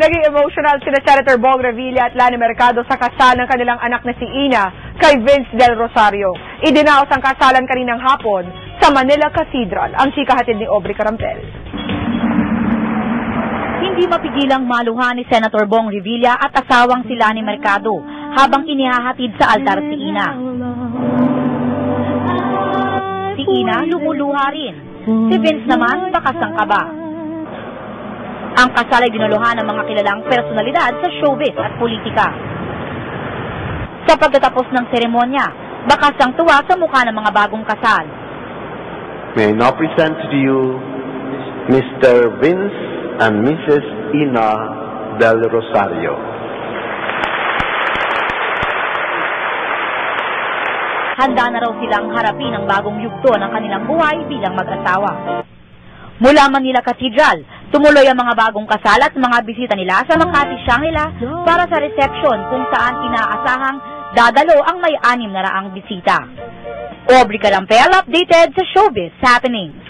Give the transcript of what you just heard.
Naging emotional sina Senator Bong Revilla at Lani Mercado sa kasal ng kanilang anak na si Ina kay Vince Del Rosario. Idinaos ang kasalan kaninang hapon sa Manila Cathedral. Ang chika hatid ni Aubrey Carampel. Hindi mapigilang maluha ni Senator Bong Revilla at asawang si Lani Mercado habang inihahatid sa altar si Ina. Si Ina lumuluha rin. Si Vince naman bakas ang kaba. Ang kasal ay dinuluhan ng mga kilalang personalidad sa showbiz at politika. Sa pagtatapos ng seremonya, bakas ang tuwa sa mukha ng mga bagong kasal. May I now present to you Mr. Vince and Mrs. Ina Del Rosario. Handa na raw silang harapin ang bagong yugto ng kanilang buhay bilang mag-asawa. Mula Manila Cathedral, tumuloy ang mga bagong kasal at mga bisita nila sa Makati, Shangri-La para sa reception kung saan inaasahang dadalo ang may 600 bisita. Aubrey Carampel, updated sa Showbiz Happenings.